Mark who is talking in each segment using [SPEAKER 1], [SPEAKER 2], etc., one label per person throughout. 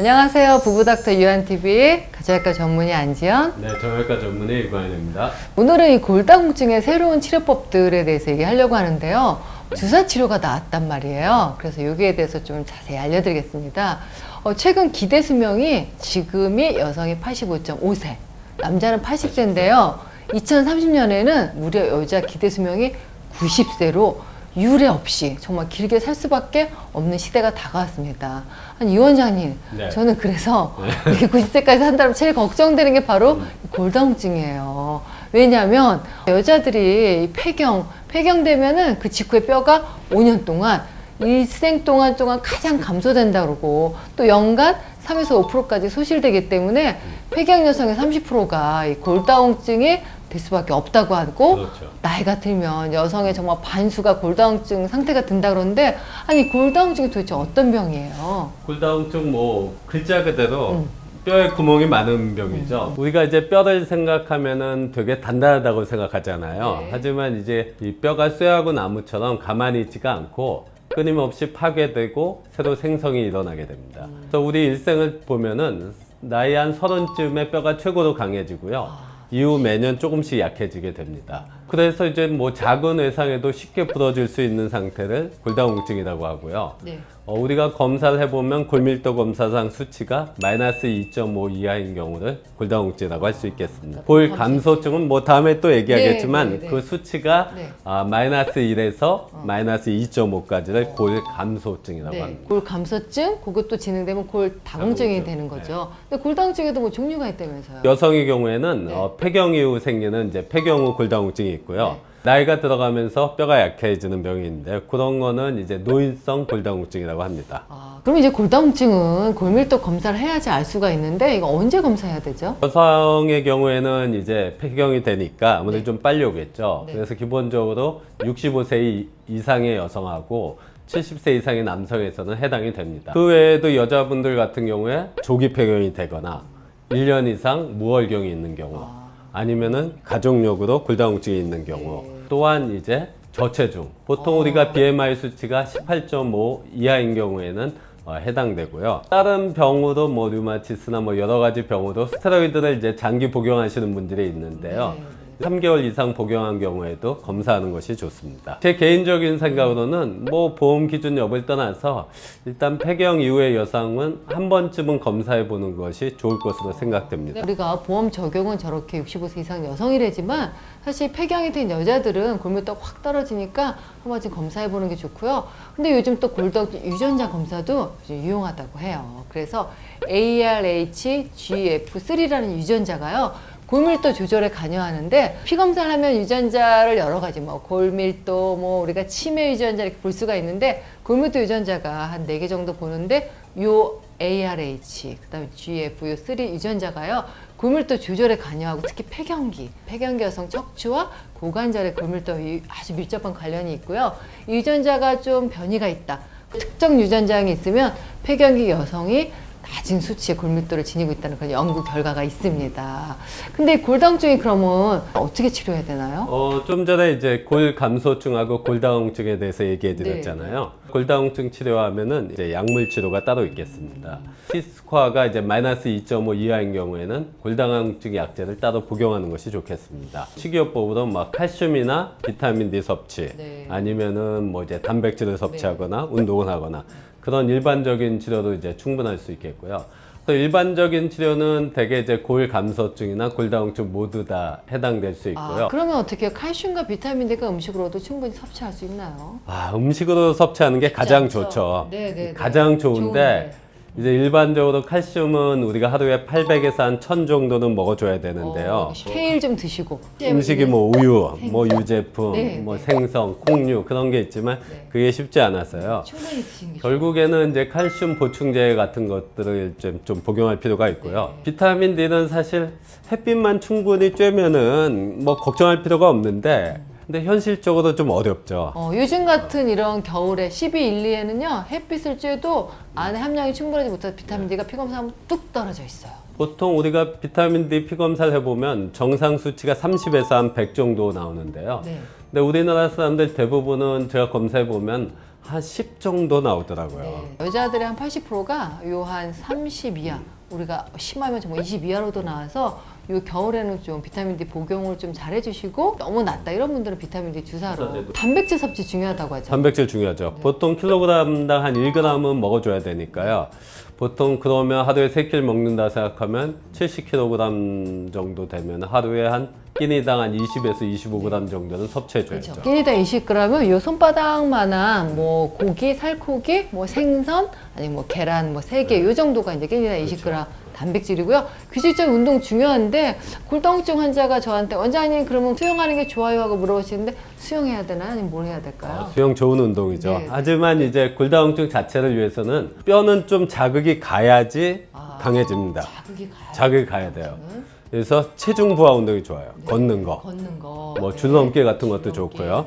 [SPEAKER 1] 안녕하세요. 부부닥터 유한TV의 가정의학과 전문의 안지연.
[SPEAKER 2] 네, 정형외과 전문의 이관현입니다.
[SPEAKER 1] 오늘은 이 골다공증의 새로운 치료법들에 대해서 얘기하려고 하는데요. 주사 치료가 나왔단 말이에요. 그래서 여기에 대해서 좀 자세히 알려드리겠습니다. 최근 기대 수명이 지금이 여성이 85.5세, 남자는 80세인데요. 2030년에는 무려 여자 기대 수명이 90세로 유례 없이 정말 길게 살 수밖에 없는 시대가 다가왔습니다. 아니, 이 원장님,
[SPEAKER 2] 네.
[SPEAKER 1] 저는 그래서 이렇게 90세까지 산다면 제일 걱정되는 게 바로 골다공증이에요. 왜냐하면 여자들이 폐경되면은 그 직후에 뼈가 5년 동안 일생 동안 가장 감소된다 그러고, 또 연간 3에서 5%까지 소실되기 때문에 폐경 여성의 30%가 이 골다공증이 될 수밖에 없다고 하고,
[SPEAKER 2] 그렇죠.
[SPEAKER 1] 나이가 들면 여성의 정말 반수가 골다공증 상태가 든다 그러는데, 아니 골다공증이 도대체 어떤 병이에요?
[SPEAKER 2] 골다공증 글자 그대로 뼈에 구멍이 많은 병이죠. 우리가 이제 뼈를 생각하면은 되게 단단하다고 생각하잖아요.
[SPEAKER 1] 네.
[SPEAKER 2] 하지만 이제 이 뼈가 쇠하고 나무처럼 가만히 있지가 않고 끊임없이 파괴되고 새로 생성이 일어나게 됩니다. 그래서 우리 일생을 보면은 나이 한 30쯤에 뼈가 최고로 강해지고요. 이후 매년 조금씩 약해지게 됩니다. 그래서 이제 작은 외상에도 쉽게 부러질 수 있는 상태를 골다공증이라고 하고요.
[SPEAKER 1] 네.
[SPEAKER 2] 우리가 검사를 해보면 골밀도 검사상 수치가 마이너스 2.5 이하인 경우를 골다공증이라고 할 수 있겠습니다. 골 감소증은 다음에 또 얘기하겠지만
[SPEAKER 1] 네.
[SPEAKER 2] 그 수치가
[SPEAKER 1] 네.
[SPEAKER 2] 마이너스 1에서 마이너스 2.5까지를 골 감소증이라고
[SPEAKER 1] 네.
[SPEAKER 2] 합니다.
[SPEAKER 1] 골 감소증, 그것도 진행되면 골다공증이
[SPEAKER 2] 다공증.
[SPEAKER 1] 되는 거죠. 근데 골다공증에도 종류가 있다면서요?
[SPEAKER 2] 여성의 경우에는
[SPEAKER 1] 네.
[SPEAKER 2] 폐경 이후 생기는 이제 폐경 후 골다공증이 있고요. 나이가 들어가면서 뼈가 약해지는 병이 있는데, 그런 거는 이제 노인성 골다공증이라고 합니다.
[SPEAKER 1] 그럼 이제 골다공증은 골밀도 검사를 해야지 알 수가 있는데, 이거 언제 검사해야 되죠?
[SPEAKER 2] 여성의 경우에는 이제 폐경이 되니까 아무래도 좀 빨리 오겠죠.
[SPEAKER 1] 네.
[SPEAKER 2] 그래서 기본적으로 65세 이상의 여성하고 70세 이상의 남성에서는 해당이 됩니다. 그 외에도 여자분들 같은 경우에 조기 폐경이 되거나 1년 이상 무월경이 있는 경우, 아니면은 가족력으로 골다공증이 있는 경우, 또한 이제 저체중, 보통 우리가 BMI 수치가 18.5 이하인 경우에는 해당되고요. 다른 병으로 류마티스나 여러 가지 병으로 스테로이드를 이제 장기 복용하시는 분들이 있는데요. 3개월 이상 복용한 경우에도 검사하는 것이 좋습니다. 제 개인적인 생각으로는 보험 기준 여부를 떠나서 일단 폐경 이후의 여성은 한 번쯤은 검사해 보는 것이 좋을 것으로 생각됩니다.
[SPEAKER 1] 우리가 보험 적용은 저렇게 65세 이상 여성이래지만, 사실 폐경이 된 여자들은 골밀도가 확 떨어지니까 한 번쯤 검사해 보는 게 좋고요. 근데 요즘 또 골다공증 유전자 검사도 유용하다고 해요. 그래서 ARH-GF3라는 유전자가요, 골밀도 조절에 관여하는데, 피검사를 하면 유전자를 여러 가지 골밀도 우리가 치매 유전자 이렇게 볼 수가 있는데, 골밀도 유전자가 한 4개 정도 보는데, 요 ARH, 그다음에 GF, 요 3 유전자가요, 골밀도 조절에 관여하고, 특히 폐경기 여성 척추와 고관절의 골밀도 아주 밀접한 관련이 있고요. 이 유전자가 좀 변이가 있다, 특정 유전자가 있으면 폐경기 여성이 낮은 수치의 골밀도를 지니고 있다는 그런 연구 결과가 있습니다. 근데 골다공증이 그러면 어떻게 치료해야 되나요?
[SPEAKER 2] 좀 전에 이제 골 감소증하고 골다공증에 대해서 얘기해 드렸잖아요. 골다공증 치료하면은 이제 약물 치료가 따로 있겠습니다. T스코어가 이제 마이너스 2.5 이하인 경우에는 골다공증 약제를 따로 복용하는 것이 좋겠습니다. 식이요법으로 칼슘이나 비타민 D 섭취, 아니면은 이제 단백질을 섭취하거나 운동을 하거나, 그런 일반적인 치료도 이제 충분할 수 있겠고요. 또 일반적인 치료는 대개 이제 골 감소증이나 골다공증 모두 다 해당될 수 있고요.
[SPEAKER 1] 그러면 어떻게 해요? 칼슘과 비타민 D가 음식으로도 충분히 섭취할 수 있나요?
[SPEAKER 2] 음식으로 섭취하는 게 가장
[SPEAKER 1] 않죠?
[SPEAKER 2] 좋죠.
[SPEAKER 1] 네네네.
[SPEAKER 2] 가장 좋은데 이제 일반적으로 칼슘은 우리가 하루에 800에서 한 1000 정도는 먹어줘야 되는데요.
[SPEAKER 1] 케일 좀 드시고,
[SPEAKER 2] 음식이 우유,
[SPEAKER 1] 생선.
[SPEAKER 2] 유제품, 생선, 콩류 그런 게 있지만 그게 쉽지 않아서요.
[SPEAKER 1] 충분히 드시는 게
[SPEAKER 2] 결국에는 이제 칼슘 보충제 같은 것들을 좀 복용할 필요가 있고요. 비타민 D는 사실 햇빛만 충분히 쬐면은 걱정할 필요가 없는데, 근데 현실적으로 좀 어렵죠.
[SPEAKER 1] 요즘 같은 이런 겨울에 12, 1, 2에는요, 햇빛을 쬐도 안에 함량이 충분하지 못해서 비타민 D가 피검사하면 뚝 떨어져 있어요.
[SPEAKER 2] 보통 우리가 비타민 D 피검사를 해보면 정상 수치가 30에서 한 100 정도 나오는데요. 근데 우리나라 사람들 대부분은 제가 검사해보면 한 10 정도 나오더라고요.
[SPEAKER 1] 네. 여자들의 한 80%가 요 한 30 이하, 우리가 심하면 정말 20 이하로도 나와서 요 겨울에는 좀 비타민 D 복용을 좀 잘 해주시고, 너무 낮다 이런 분들은 비타민 D 주사로. 단백질 섭취 중요하다고 하죠.
[SPEAKER 2] 단백질 중요하죠. 보통 킬로그램당 한 1g은 먹어줘야 되니까요. 보통 그러면 하루에 3끼를 먹는다 생각하면 70kg 정도 되면 하루에 한 끼니당 한 20에서 25g 정도는 섭취해줘야죠.
[SPEAKER 1] 그렇죠. 끼니당 20g은 요 손바닥만한 뭐 고기, 살코기, 뭐 생선, 아니 뭐 계란 뭐 3개 요 정도가 이제 끼니당 20g 단백질이고요. 규칙적 운동 중요한데, 골다공증 환자가 저한테 원장님 그러면 수영하는 게 좋아요 하고 물어보시는데, 수영해야 되나요? 아니면 뭘 해야 될까요?
[SPEAKER 2] 수영 좋은 운동이죠.
[SPEAKER 1] 네.
[SPEAKER 2] 하지만 이제 골다공증 자체를 위해서는 뼈는 좀 자극이 가야지 강해집니다. 자극이 가야 돼요. 그래서 체중 부하 운동이 좋아요. 걷는 거, 뭐 줄넘기 같은 것도 좋고요.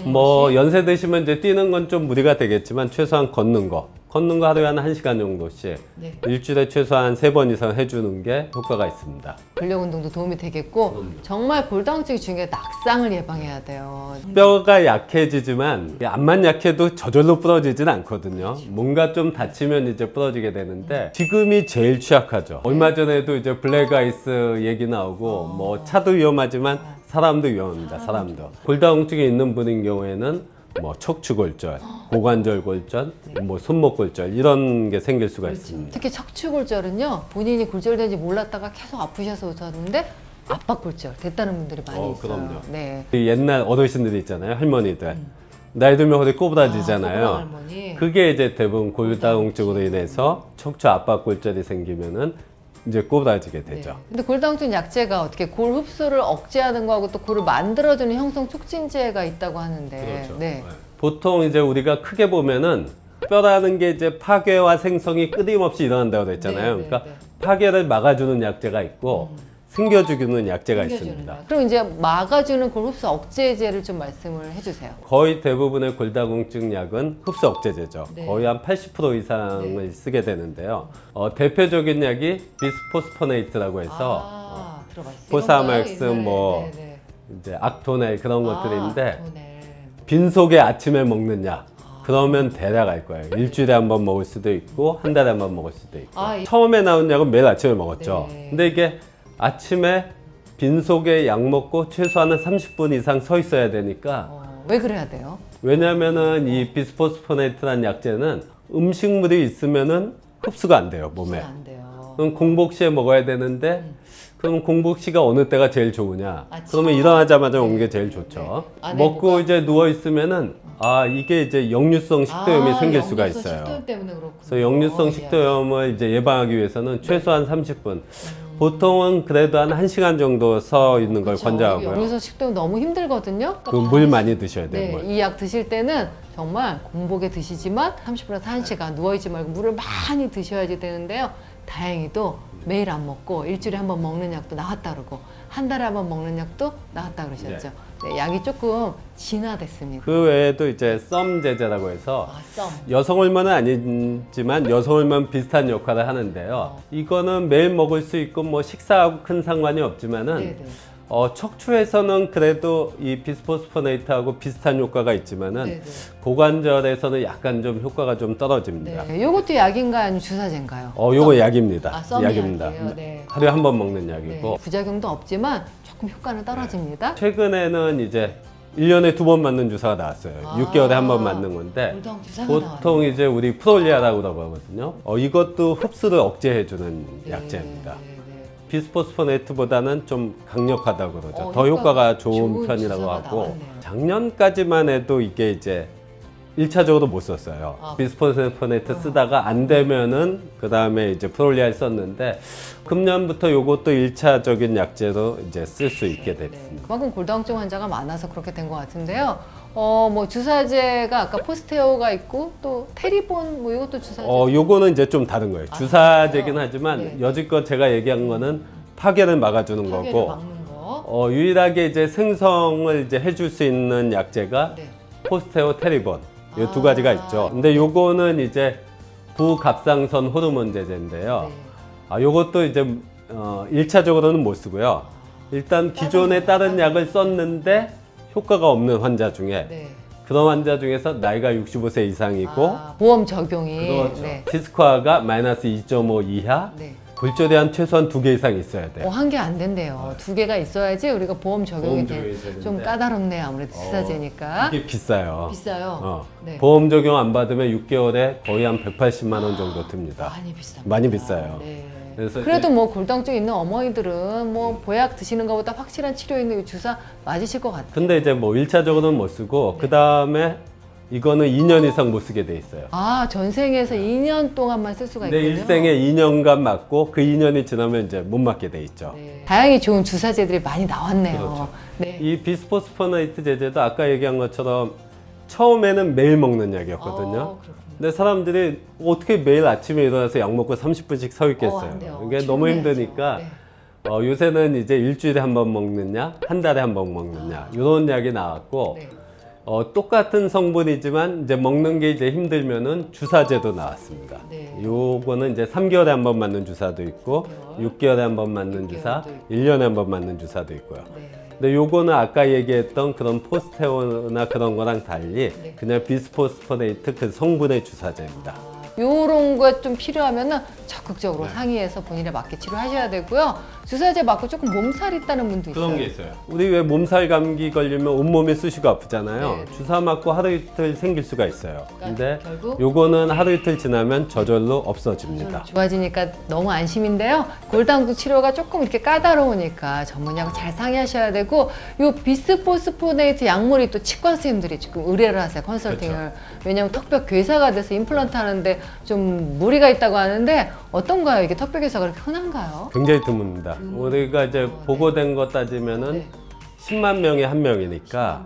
[SPEAKER 2] 뭐 연세 드시면 이제 뛰는 건 좀 무리가 되겠지만 최소한 걷는 거 하루에 한 1시간 정도씩 일주일에 최소한 3번 이상 해주는 게 효과가 있습니다.
[SPEAKER 1] 근력 운동도 도움이 되겠고, 정말 골다공증이 중요해. 낙상을 예방해야 돼요.
[SPEAKER 2] 뼈가 약해지지만 암만 약해도 저절로 부러지진 않거든요. 뭔가 좀 다치면 이제 부러지게 되는데, 지금이 제일 취약하죠. 얼마 전에도 이제 블랙 아이스 얘기 나오고, 뭐 차도 위험하지만 사람도 위험합니다. 사람도. 골다공증이 있는 분인 경우에는 뭐 척추골절, 고관절 골절, 뭐 손목 골절 이런 게 생길 수가 있습니다.
[SPEAKER 1] 특히 척추골절은요, 본인이 골절된지 몰랐다가 계속 아프셔서 오셨는데 압박골절 됐다는 분들이 많이 있어요.
[SPEAKER 2] 그럼요.
[SPEAKER 1] 네.
[SPEAKER 2] 옛날 어르신들이 있잖아요, 할머니들. 나이 들면 허리 꼬부라지잖아요.
[SPEAKER 1] 할머니.
[SPEAKER 2] 그게 이제 대부분 골다공증으로 인해서 척추 압박골절이 생기면은 이제 꼬부라지게 되죠.
[SPEAKER 1] 근데 골다공증 약제가 어떻게 골 흡수를 억제하는 거하고 또 골을 만들어주는 형성 촉진제가 있다고 하는데.
[SPEAKER 2] 그렇죠.
[SPEAKER 1] 네.
[SPEAKER 2] 보통 이제 우리가 크게 보면은 뼈라는 게 이제 파괴와 생성이 끊임없이 일어난다고 그랬잖아요.
[SPEAKER 1] 네, 네,
[SPEAKER 2] 그러니까
[SPEAKER 1] 네.
[SPEAKER 2] 파괴를 막아주는 약제가 있고 생겨주는 약제가 있습니다.
[SPEAKER 1] 그럼 이제 막아주는 골 흡수 억제제를 좀 말씀을 해주세요.
[SPEAKER 2] 거의 대부분의 골다공증 약은 흡수 억제제죠.
[SPEAKER 1] 네.
[SPEAKER 2] 거의 한 80% 이상을 쓰게 되는데요. 대표적인 약이 비스포스포네이트라고 해서
[SPEAKER 1] 들어가 있어요.
[SPEAKER 2] 포사마엑스,
[SPEAKER 1] 이런 거요?
[SPEAKER 2] 뭐
[SPEAKER 1] 네.
[SPEAKER 2] 이제 악토넬 그런 것들인데,
[SPEAKER 1] 악토넬.
[SPEAKER 2] 빈속에 아침에 먹는 약. 그러면 대략 알 거예요. 일주일에 한 번 먹을 수도 있고 한 달에 한 번 먹을 수도 있고. 처음에 나온 약은 매일 아침에 먹었죠.
[SPEAKER 1] 네.
[SPEAKER 2] 근데 이게 아침에 빈속에 약 먹고 최소한 30분 이상 서 있어야 되니까.
[SPEAKER 1] 왜 그래야 돼요?
[SPEAKER 2] 왜냐면은 이 비스포스포네이트라는 약제는 음식물이 있으면은 흡수가 안 돼요, 몸에.
[SPEAKER 1] 안 돼요.
[SPEAKER 2] 그럼 공복 시에 먹어야 되는데, 그럼 공복 시가 어느 때가 제일 좋으냐?
[SPEAKER 1] 아침.
[SPEAKER 2] 그러면 일어나자마자 먹는 게 제일 좋죠.
[SPEAKER 1] 안에
[SPEAKER 2] 먹고
[SPEAKER 1] 뭐가-
[SPEAKER 2] 이제 누워 있으면은 이게 이제 역류성 식도염이 생길 수가 있어요.
[SPEAKER 1] 식도염 때문에 그렇군요.
[SPEAKER 2] 그래서 역류성 식도염을 이제 예방하기 위해서는 최소한 30분. 보통은 그래도 한 1시간 정도 서 있는 걸 권장하고요.
[SPEAKER 1] 역류성 식도염 너무 힘들거든요.
[SPEAKER 2] 그 물 많이 드셔야 돼요.
[SPEAKER 1] 네,
[SPEAKER 2] 물.
[SPEAKER 1] 이 약 드실 때는 정말 공복에 드시지만 30분에서 1시간 누워있지 말고 물을 많이 드셔야지 되는데요. 다행히도 매일 안 먹고 일주일에 한 번 먹는 약도 나왔다 그러고 한 달에 한 번 먹는 약도 나왔다 그러셨죠. 네, 약이 조금 진화됐습니다.
[SPEAKER 2] 그 외에도 이제 썸 제제라고 해서
[SPEAKER 1] 썸.
[SPEAKER 2] 여성 호르몬은 아니지만 여성 호르몬 비슷한 역할을 하는데요. 이거는 매일 먹을 수 있고 뭐 식사하고 큰 상관이 없지만은
[SPEAKER 1] 네네.
[SPEAKER 2] 척추에서는 그래도 이 비스포스포네이트하고 비슷한 효과가 있지만은
[SPEAKER 1] 네네.
[SPEAKER 2] 고관절에서는 약간 좀 효과가 좀 떨어집니다.
[SPEAKER 1] 네, 요것도 약인가요? 아니면 주사제인가요?
[SPEAKER 2] 요거 약입니다.
[SPEAKER 1] 썸
[SPEAKER 2] 약입니다.
[SPEAKER 1] 약이에요? 네.
[SPEAKER 2] 하루에 한 번 먹는
[SPEAKER 1] 네,
[SPEAKER 2] 약이고,
[SPEAKER 1] 부작용도 없지만 조금 효과는 떨어집니다.
[SPEAKER 2] 최근에는 이제 1년에 2번 맞는 주사가 나왔어요. 6개월에 한 번 맞는 건데,
[SPEAKER 1] 골다공 주사가
[SPEAKER 2] 보통
[SPEAKER 1] 나와요.
[SPEAKER 2] 이제 우리 프롤리아라고 하거든요. 이것도 흡수를 억제해주는 약제입니다. 비스포스포네이트보다는 좀 강력하다고 그러죠. 더 효과가 좋은 편이라고 하고,
[SPEAKER 1] 나왔네요.
[SPEAKER 2] 작년까지만 해도 이게 이제 1차적으로 못 썼어요. 비스포스포네이트 쓰다가 안 되면은 그 다음에 이제 프롤리아를 썼는데, 금년부터 요것도 1차적인 약제로 이제 쓸 수 있게 됐습니다.
[SPEAKER 1] 그만큼 골다공증 환자가 많아서 그렇게 된 것 같은데요. 뭐 주사제가 아까 포스테오가 있고 또 테리본 뭐 이것도 주사제.
[SPEAKER 2] 요거는 이제 좀 다른 거예요. 주사제긴
[SPEAKER 1] 그래요?
[SPEAKER 2] 하지만
[SPEAKER 1] 네.
[SPEAKER 2] 여지껏 제가 얘기한 거는 파괴를 막아주는
[SPEAKER 1] 파괴를
[SPEAKER 2] 거고,
[SPEAKER 1] 막는 거.
[SPEAKER 2] 유일하게 이제 생성을 이제 해줄 수 있는 약제가
[SPEAKER 1] 네.
[SPEAKER 2] 포스테오 테리본 이 두 가지가 있죠. 근데 요거는 이제 부갑상선 호르몬 제제인데요.
[SPEAKER 1] 네.
[SPEAKER 2] 요것도 이제 1차적으로는 못 쓰고요. 일단 기존에 다른 약을 썼는데 효과가 없는 환자 중에
[SPEAKER 1] 네.
[SPEAKER 2] 그런 환자 중에서 나이가 65세 이상이고
[SPEAKER 1] 아, 보험 적용이.
[SPEAKER 2] 그렇죠.
[SPEAKER 1] 네.
[SPEAKER 2] 티스코아가 마이너스 2.5 이하,
[SPEAKER 1] 네.
[SPEAKER 2] 골절이 한 최소한 2개 이상 있어야 돼요.
[SPEAKER 1] 한 개 안 된대요. 2개가 있어야지 우리가 보험 적용이
[SPEAKER 2] 보험 적용이
[SPEAKER 1] 돼.
[SPEAKER 2] 되는데.
[SPEAKER 1] 좀 까다롭네요. 아무래도 주사제니까.
[SPEAKER 2] 이게 비싸요.
[SPEAKER 1] 비싸요. 네.
[SPEAKER 2] 보험 적용 안 받으면 6개월에 거의 한 180만 원 정도 듭니다.
[SPEAKER 1] 많이 비쌉니다.
[SPEAKER 2] 많이 비싸요.
[SPEAKER 1] 네.
[SPEAKER 2] 그래서
[SPEAKER 1] 그래도 뭐 골다공증 있는 어머니들은 뭐 보약 드시는 것보다 확실한 치료 있는 이 주사 맞으실 것 같아요.
[SPEAKER 2] 근데 이제 뭐 1차적으로는 못 쓰고 그 다음에 이거는 2년 이상 못 쓰게 돼 있어요.
[SPEAKER 1] 아, 전생에서 2년 동안만 쓸 수가
[SPEAKER 2] 내
[SPEAKER 1] 있군요.
[SPEAKER 2] 일생에 2년간 맞고 그 2년이 지나면 이제 못 맞게 돼 있죠.
[SPEAKER 1] 네. 다양히 좋은 주사제들이 많이 나왔네요.
[SPEAKER 2] 그렇죠.
[SPEAKER 1] 네.
[SPEAKER 2] 이 비스포스포네이트 제제도 아까 얘기한 것처럼 처음에는 매일 먹는 약이었거든요.
[SPEAKER 1] 그렇군요.
[SPEAKER 2] 근데 사람들이 어떻게 매일 아침에 일어나서 약 먹고 30분씩 서
[SPEAKER 1] 안
[SPEAKER 2] 있겠어요.
[SPEAKER 1] 돼요.
[SPEAKER 2] 이게 너무
[SPEAKER 1] 출근해야죠.
[SPEAKER 2] 힘드니까
[SPEAKER 1] 네.
[SPEAKER 2] 요새는 이제 일주일에 한 번 먹는 약, 한 달에 한 번 먹는 약 이런 약이 나왔고
[SPEAKER 1] 네.
[SPEAKER 2] 똑같은 성분이지만 이제 먹는 게 이제 힘들면은 주사제도 나왔습니다.
[SPEAKER 1] 네.
[SPEAKER 2] 요거는 이제 3개월에 한 번 맞는 주사도 있고 6개월에 한 번 맞는
[SPEAKER 1] 6개월도
[SPEAKER 2] 주사,
[SPEAKER 1] 있고.
[SPEAKER 2] 1년에 한 번 맞는 주사도 있고요.
[SPEAKER 1] 네.
[SPEAKER 2] 근데 요거는 아까 얘기했던 그런 포스테온이나 그런 거랑 달리
[SPEAKER 1] 네.
[SPEAKER 2] 그냥 비스포스포네이트 그 성분의 주사제입니다.
[SPEAKER 1] 요런 거 좀 필요하면은 적극적으로
[SPEAKER 2] 네.
[SPEAKER 1] 상의해서 본인에 맞게 치료하셔야 되고요. 주사제 맞고 조금 몸살이 있다는 분도 있어요.
[SPEAKER 2] 그런 게 있어요. 우리 왜 몸살 감기 걸리면 온몸이 쑤시고 아프잖아요.
[SPEAKER 1] 네, 네.
[SPEAKER 2] 주사 맞고 하루 이틀 생길 수가 있어요. 근데
[SPEAKER 1] 결국
[SPEAKER 2] 요거는 하루 이틀 지나면 저절로 없어집니다.
[SPEAKER 1] 좋아지니까 너무 안심인데요. 골다공증 치료가 조금 이렇게 까다로우니까 전문의하고 잘 상의하셔야 되고 요 비스포스포네이트 약물이 또 치과 선생님들이 지금 의뢰를 하세요. 컨설팅을.
[SPEAKER 2] 그렇죠.
[SPEAKER 1] 왜냐면 턱뼈 괴사가 돼서 임플란트 하는데 좀 무리가 있다고 하는데 어떤가요? 이게 턱뼈 괴사가 그렇게 흔한가요?
[SPEAKER 2] 굉장히 드뭅니다. 우리가 이제 보고된 거 따지면은
[SPEAKER 1] 네.
[SPEAKER 2] 10만 명에 한 명이니까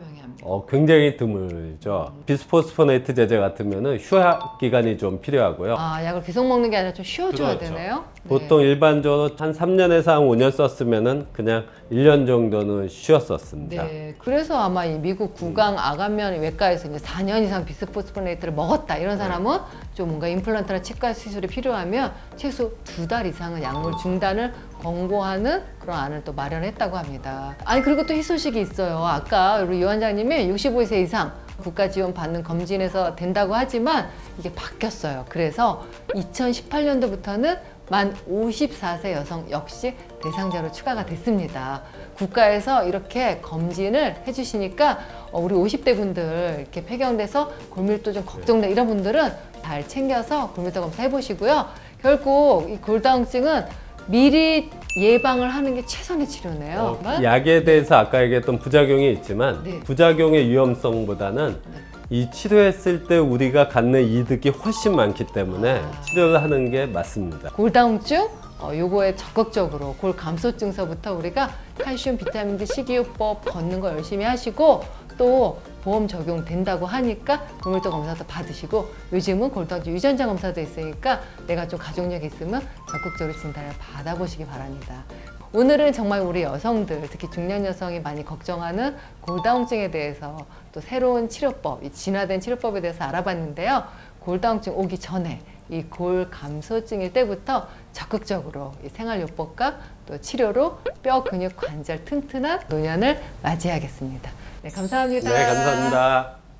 [SPEAKER 2] 굉장히 드물죠. 비스포스포네이트 제제 같으면은 휴학 기간이 좀 필요하고요.
[SPEAKER 1] 아, 약을 계속 먹는 게 아니라 좀 쉬어줘야
[SPEAKER 2] 그렇죠.
[SPEAKER 1] 되네요.
[SPEAKER 2] 보통 일반적으로 한 3년에서 한 5년 썼으면은 그냥 1년 정도는 쉬었었습니다.
[SPEAKER 1] 네, 그래서 아마 이 미국 구강 아간면 외과에서 이제 4년 이상 비스포스포네이트를 먹었다 이런 사람은 좀 뭔가 임플란트나 치과 시술이 필요하면 최소 2달 이상은 약물 중단을 권고하는 그런 안을 또 마련했다고 합니다. 아니 그리고 또 희소식이 있어요. 아까 우리 유 원장님이 65세 이상 국가 지원 받는 검진에서 된다고 하지만 이게 바뀌었어요. 그래서 2018년도부터는 만 54세 여성 역시 대상자로 추가가 됐습니다. 국가에서 이렇게 검진을 해주시니까 우리 50대 분들 이렇게 폐경돼서 골밀도 좀 걱정돼 이런 분들은 잘 챙겨서 골밀도 검사 해보시고요. 결국 이 골다공증은 미리 예방을 하는 게 최선의 치료네요.
[SPEAKER 2] 약에 대해서 아까 얘기했던 부작용이 있지만
[SPEAKER 1] 네.
[SPEAKER 2] 부작용의 위험성보다는 이 치료했을 때 우리가 갖는 이득이 훨씬 많기 때문에 치료를 하는 게 맞습니다.
[SPEAKER 1] 골다공증 요거에 적극적으로 골 감소 증서부터 우리가 칼슘, 비타민 D, 식이요법 걷는 거 열심히 하시고 또 보험 적용된다고 하니까 골밀도 검사도 받으시고 요즘은 골다공증 유전자 검사도 있으니까 내가 좀 가족력 있으면 적극적으로 진단을 받아보시기 바랍니다. 오늘은 정말 우리 여성들, 특히 중년 여성이 많이 걱정하는 골다공증에 대해서 또 새로운 치료법, 이 진화된 치료법에 대해서 알아봤는데요. 골다공증 오기 전에 이 골 감소증일 때부터 적극적으로 이 생활요법과 또 치료로 뼈, 근육, 관절 튼튼한 노년을 맞이하겠습니다. 네, 감사합니다.
[SPEAKER 2] 네, 감사합니다.